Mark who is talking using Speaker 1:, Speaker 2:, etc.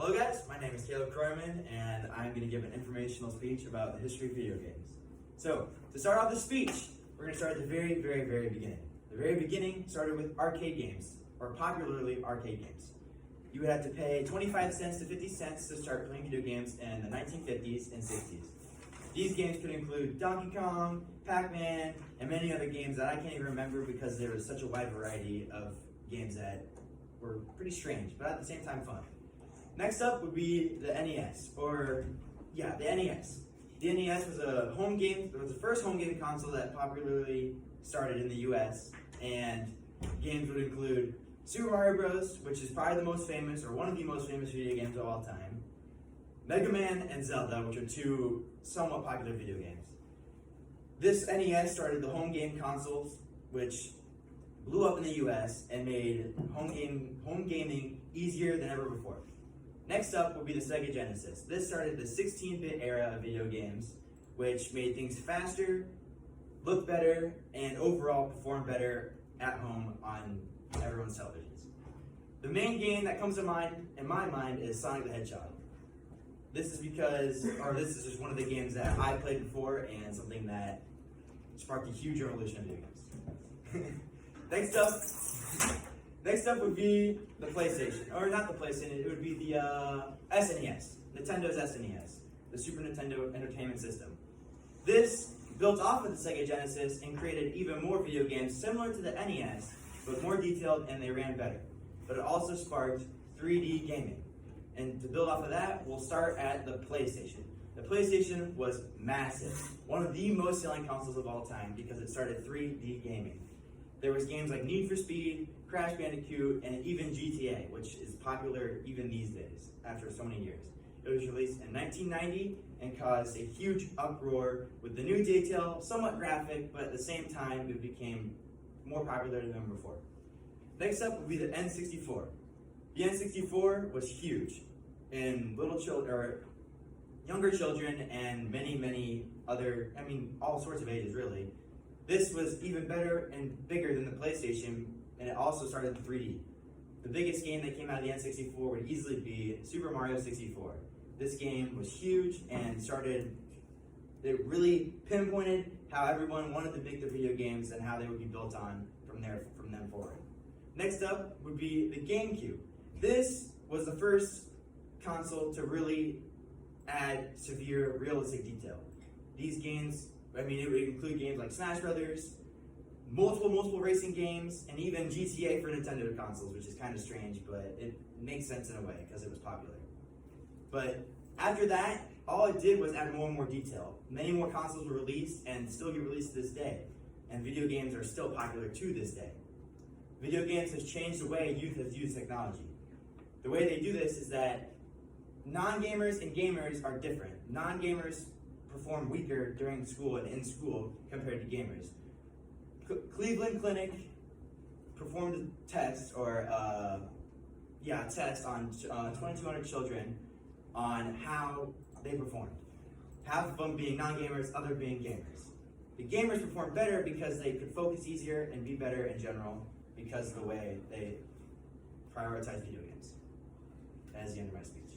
Speaker 1: Hello guys, my name is Caleb Kroyman and I'm going to give an informational speech about the history of video games. So, to start off the speech, we're going to start at the very beginning. The very beginning started with arcade games, or popularly arcade games. You would have to pay 25 cents to 50 cents to start playing video games in the 1950s and 60s. These games could include Donkey Kong, Pac-Man, and many other games that I can't even remember because there was such a wide variety of games that were pretty strange, but at the same time fun. Next up would be the NES, the NES. The NES was a home game, it was the first home game console that popularly started in the US, and games would include Super Mario Bros., which is probably the most famous, or one of the most famous video games of all time, Mega Man and Zelda, which are two somewhat popular video games. This NES started the home game consoles, which blew up in the US and made home gaming easier than ever before. Next up would be the Sega Genesis. This started the 16-bit era of video games, which made things faster, look better, and overall perform better at home on everyone's televisions. The main game that comes to mind, in my mind, is Sonic the Hedgehog. This is just one of the games that I played before and something that sparked a huge revolution in video games. Next up would be the PlayStation, or not the PlayStation, it would be the SNES, Nintendo's SNES, the Super Nintendo Entertainment System. This built off of the Sega Genesis and created even more video games similar to the NES, but more detailed and they ran better. But it also sparked 3D gaming. And to build off of that, we'll start at the PlayStation. The PlayStation was massive, one of the most selling consoles of all time because it started 3D gaming. There was games like Need for Speed, Crash Bandicoot, and even GTA, which is popular even these days after so many years. It was released in 1990 and caused a huge uproar with the new detail, somewhat graphic, but at the same time it became more popular than before. Next up would be the N64. The N64 was huge in younger children and many other, all sorts of ages really. This was even better and bigger than the PlayStation, and it also started in 3D. The biggest game that came out of the N64 would easily be Super Mario 64. This game was huge and it really pinpointed how everyone wanted to make their video games and how they would be built on from then forward. Next up would be the GameCube. This was the first console to really add severe realistic detail. These games, it would include games like Smash Brothers, multiple racing games, and even GTA for Nintendo consoles, which is kind of strange, but it makes sense in a way because it was popular. But after that, all it did was add more and more detail. Many more consoles were released and still get released to this day, and video games are still popular to this day. Video games has changed the way youth has used technology. The way they do this is that non-gamers and gamers are different. Non-gamers perform weaker during school and in school compared to gamers. Cleveland Clinic performed a test, on 2,200 children on how they performed. Half of them being non-gamers, other being gamers. The gamers performed better because they could focus easier and be better in general because of the way they prioritize video games. That is the end of my speech.